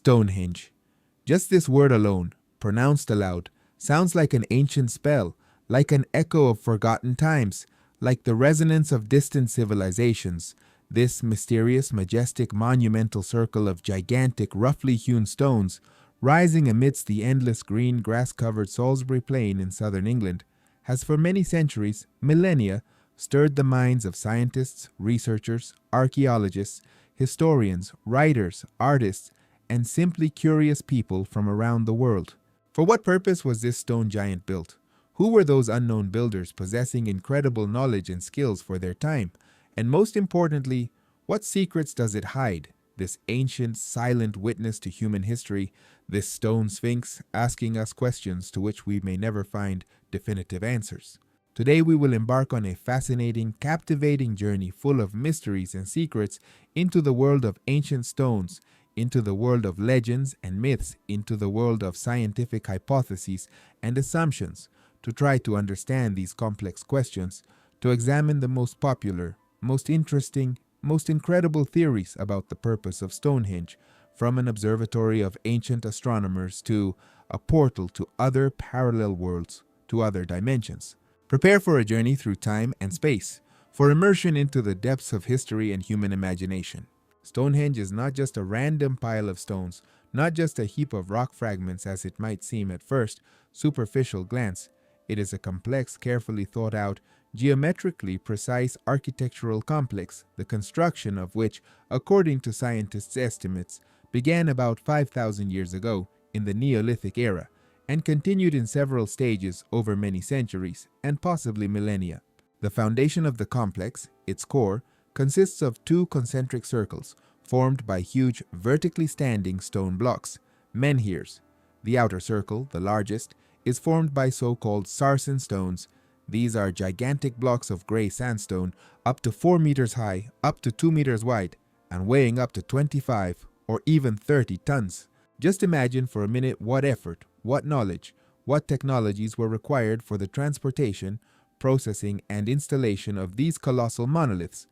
Stonehenge. Just this word alone, pronounced aloud, sounds like an ancient spell, like an echo of forgotten times, like the resonance of distant civilizations. This mysterious, majestic, monumental circle of gigantic, roughly hewn stones, rising amidst the endless green, grass-covered Salisbury Plain in southern England, has for many centuries, millennia, stirred the minds of scientists, researchers, archaeologists, historians, writers, artists, and simply curious people from around the world. For what purpose was this stone giant built? Who were those unknown builders possessing incredible knowledge and skills for their time? And most importantly, what secrets does it hide? This ancient, silent witness to human history, this stone sphinx asking us questions to which we may never find definitive answers. Today we will embark on a fascinating, captivating journey full of mysteries and secrets into the world of ancient stones, into the world of legends and myths, into the world of scientific hypotheses and assumptions, to try to understand these complex questions, to examine the most popular, most interesting, most incredible theories about the purpose of Stonehenge, from an observatory of ancient astronomers to a portal to other parallel worlds, to other dimensions. Prepare for a journey through time and space, for immersion into the depths of history and human imagination. Stonehenge is not just a random pile of stones, not just a heap of rock fragments as it might seem at first superficial glance. It is a complex, carefully thought out, geometrically precise architectural complex, the construction of which, according to scientists' estimates, began about 5,000 years ago in the Neolithic era and continued in several stages over many centuries and possibly millennia. The foundation of the complex, its core, consists of two concentric circles formed by huge vertically standing stone blocks, menhirs. The outer circle, the largest, is formed by so-called Sarsens stones. These are gigantic blocks of gray sandstone up to 4 meters high, up to 2 meters wide, and weighing up to 25 or even 30 tons. Just imagine for a minute what effort, what knowledge, what technologies were required for the transportation, processing, and installation of these colossal monoliths.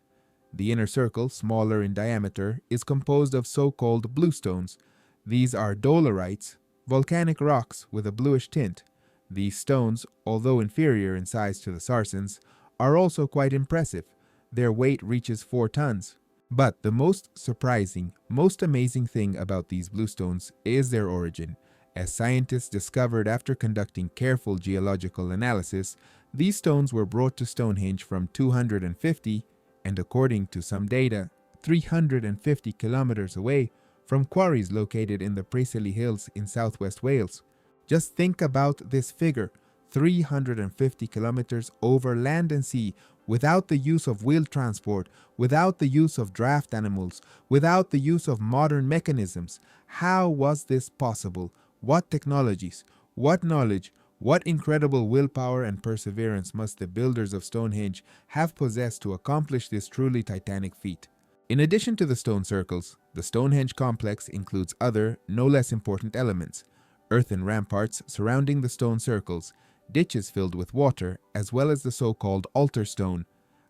The inner circle, smaller in diameter, is composed of so-called bluestones. These are dolerites, volcanic rocks with a bluish tint. These stones, although inferior in size to the Sarsens, are also quite impressive. Their weight reaches 4 tons. But the most surprising, most amazing thing about these bluestones is their origin. As scientists discovered after conducting careful geological analysis, these stones were brought to Stonehenge from 250, and according to some data, 350 kilometers away from quarries located in the Preseli Hills in southwest Wales. Just think about this figure, 350 kilometers over land and sea, without the use of wheeled transport, without the use of draft animals, without the use of modern mechanisms. How was this possible? What technologies, what knowledge, what incredible willpower and perseverance must the builders of Stonehenge have possessed to accomplish this truly titanic feat? In addition to the stone circles, the Stonehenge complex includes other, no less important elements: earthen ramparts surrounding the stone circles, ditches filled with water, as well as the so-called altar stone,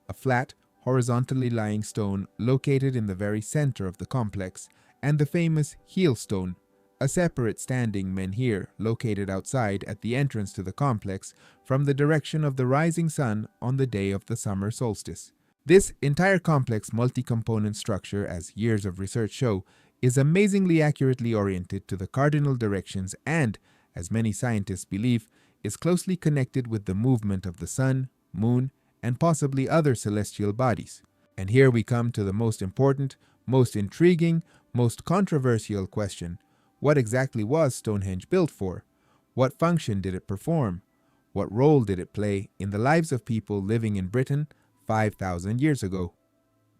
a flat, horizontally lying stone located in the very center of the complex, and the famous heel stone, a separate standing menhir located outside at the entrance to the complex from the direction of the rising sun on the day of the summer solstice. This entire complex multi-component structure, as years of research show, is amazingly accurately oriented to the cardinal directions and, as many scientists believe, is closely connected with the movement of the sun, moon, and possibly other celestial bodies. And here we come to the most important, most intriguing, most controversial question. What exactly was Stonehenge built for? What function did it perform? What role did it play in the lives of people living in Britain 5,000 years ago?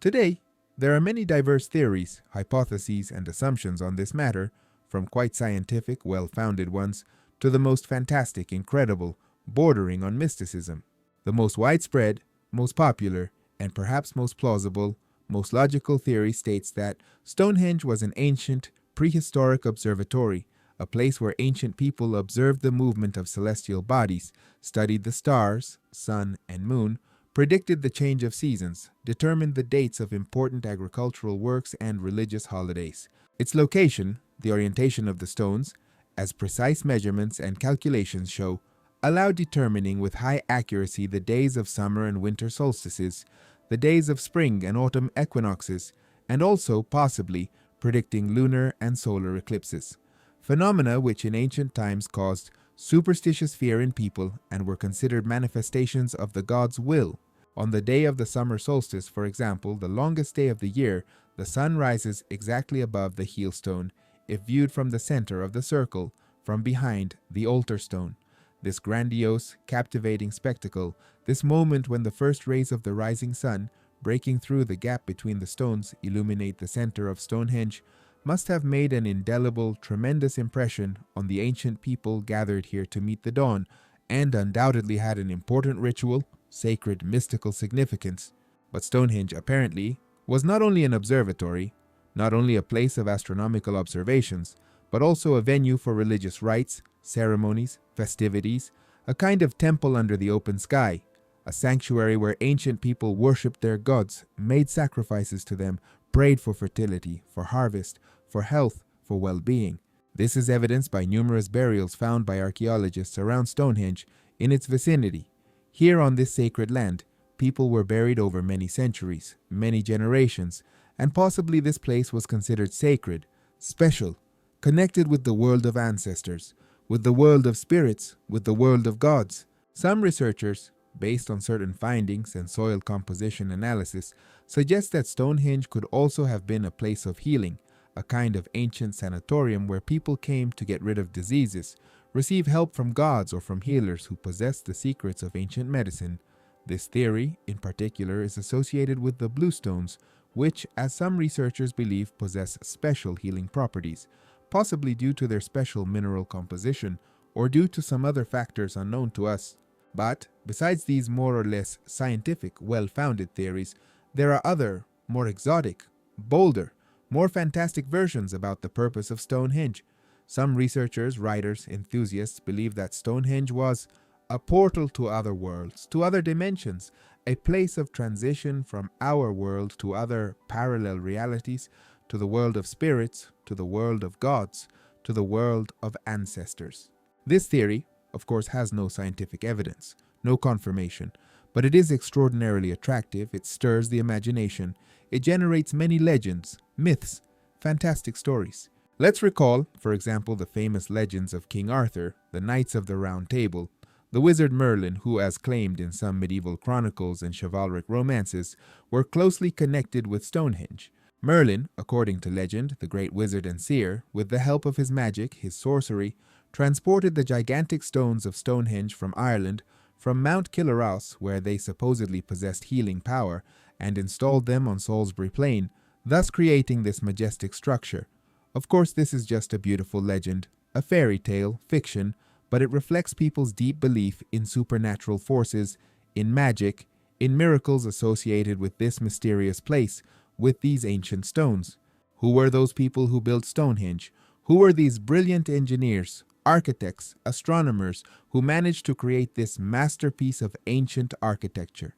Today, there are many diverse theories, hypotheses, and assumptions on this matter, from quite scientific, well-founded ones, to the most fantastic, incredible, bordering on mysticism. The most widespread, most popular, and perhaps most plausible, most logical theory states that Stonehenge was an ancient, prehistoric observatory, a place where ancient people observed the movement of celestial bodies, studied the stars, sun, and moon, predicted the change of seasons, determined the dates of important agricultural works and religious holidays. Its location, the orientation of the stones, as precise measurements and calculations show, allow determining with high accuracy the days of summer and winter solstices, the days of spring and autumn equinoxes, and also, possibly, predicting lunar and solar eclipses. Phenomena which in ancient times caused superstitious fear in people and were considered manifestations of the god's will. On the day of the summer solstice, for example, the longest day of the year, the sun rises exactly above the heel stone, if viewed from the center of the circle, from behind the altar stone. This grandiose, captivating spectacle, this moment when the first rays of the rising sun, breaking through the gap between the stones, illuminate the center of Stonehenge, must have made an indelible, tremendous impression on the ancient people gathered here to meet the dawn, and undoubtedly had an important ritual, sacred, mystical significance. But Stonehenge, apparently, was not only an observatory, not only a place of astronomical observations, but also a venue for religious rites, ceremonies, festivities, a kind of temple under the open sky, a sanctuary where ancient people worshipped their gods, made sacrifices to them, prayed for fertility, for harvest, for health, for well-being. This is evidenced by numerous burials found by archaeologists around Stonehenge in its vicinity. Here on this sacred land, people were buried over many centuries, many generations, and possibly this place was considered sacred, special, connected with the world of ancestors, with the world of spirits, with the world of gods. Some researchers, based on certain findings and soil composition analysis, suggest that Stonehenge could also have been a place of healing, a kind of ancient sanatorium where people came to get rid of diseases, receive help from gods or from healers who possessed the secrets of ancient medicine. This theory, in particular, is associated with the Bluestones, which, as some researchers believe, possess special healing properties, possibly due to their special mineral composition or due to some other factors unknown to us. But, besides these more or less scientific, well-founded theories, there are other, more exotic, bolder, more fantastic versions about the purpose of Stonehenge. Some researchers, writers, enthusiasts believe that Stonehenge was a portal to other worlds, to other dimensions, a place of transition from our world to other parallel realities, to the world of spirits, to the world of gods, to the world of ancestors. This theory, of course, has no scientific evidence, no confirmation, but it is extraordinarily attractive, it stirs the imagination, it generates many legends, myths, fantastic stories. Let's recall, for example, the famous legends of King Arthur, the Knights of the Round Table, the wizard Merlin, who, as claimed in some medieval chronicles and chivalric romances, were closely connected with Stonehenge. Merlin, according to legend, the great wizard and seer, with the help of his magic, his sorcery, transported the gigantic stones of Stonehenge from Ireland, from Mount Killarross, where they supposedly possessed healing power, and installed them on Salisbury Plain, thus creating this majestic structure. Of course, this is just a beautiful legend, a fairy tale, fiction, but it reflects people's deep belief in supernatural forces, in magic, in miracles associated with this mysterious place, with these ancient stones. Who were those people who built Stonehenge? Who were these brilliant engineers, architects, astronomers who managed to create this masterpiece of ancient architecture?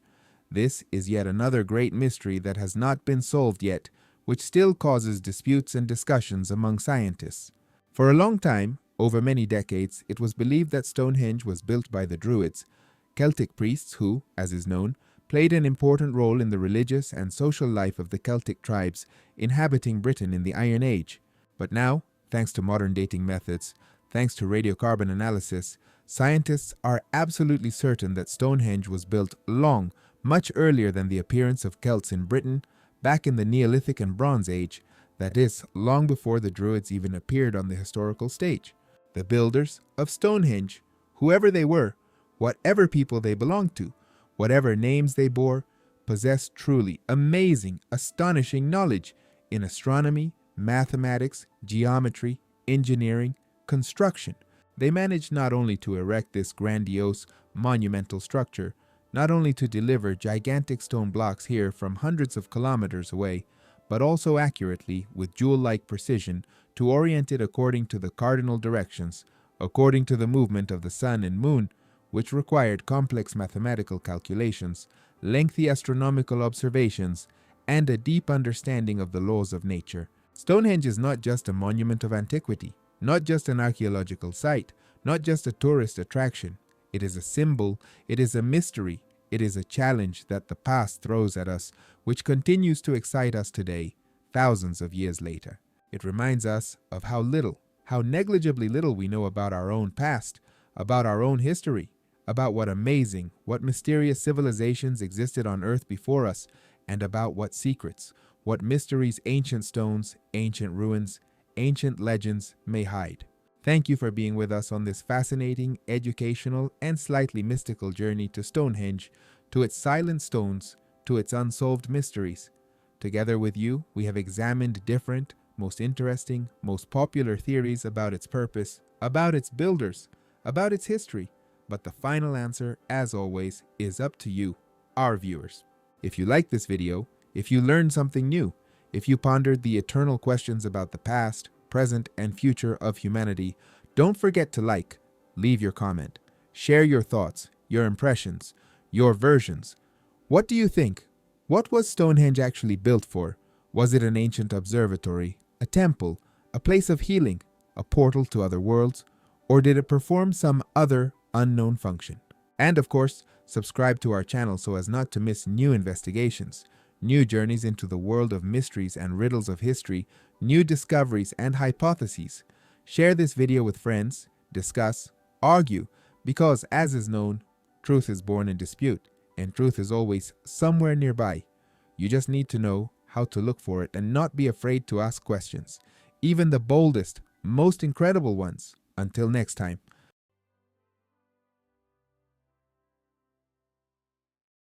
This is yet another great mystery that has not been solved yet, which still causes disputes and discussions among scientists. For a long time, over many decades, it was believed that Stonehenge was built by the Druids, Celtic priests who, as is known, played an important role in the religious and social life of the Celtic tribes inhabiting Britain in the Iron Age. But now, thanks to modern dating methods, thanks to radiocarbon analysis, scientists are absolutely certain that Stonehenge was built much earlier than the appearance of Celts in Britain, back in the Neolithic and Bronze Age, that is, long before the Druids even appeared on the historical stage. The builders of Stonehenge, whoever they were, whatever people they belonged to, whatever names they bore, possessed truly amazing, astonishing knowledge in astronomy, mathematics, geometry, engineering, construction. They managed not only to erect this grandiose, monumental structure, not only to deliver gigantic stone blocks here from hundreds of kilometers away, but also accurately, with jewel-like precision, to orient it according to the cardinal directions, according to the movement of the sun and moon, which required complex mathematical calculations, lengthy astronomical observations, and a deep understanding of the laws of nature. Stonehenge is not just a monument of antiquity, not just an archaeological site, not just a tourist attraction. It is a symbol, it is a mystery, it is a challenge that the past throws at us, which continues to excite us today, thousands of years later. It reminds us of how little, how negligibly little we know about our own past, about our own history, about what amazing, what mysterious civilizations existed on Earth before us, and about what secrets, what mysteries ancient stones, ancient ruins, ancient legends may hide. Thank you for being with us on this fascinating, educational, and slightly mystical journey to Stonehenge, to its silent stones, to its unsolved mysteries. Together with you, we have examined different, most interesting, most popular theories about its purpose, about its builders, about its history, but the final answer, as always, is up to you, our viewers. If you liked this video, if you learned something new, if you pondered the eternal questions about the past, present, and future of humanity, don't forget to like, leave your comment, share your thoughts, your impressions, your versions. What do you think? What was Stonehenge actually built for? Was it an ancient observatory, a temple, a place of healing, a portal to other worlds, or did it perform some other unknown function? And of course, subscribe to our channel so as not to miss new investigations, new journeys into the world of mysteries and riddles of history, new discoveries and hypotheses. Share this video with friends, discuss, argue, because as is known, truth is born in dispute, and truth is always somewhere nearby. You just need to know how to look for it and not be afraid to ask questions, even the boldest, most incredible ones. Until next time,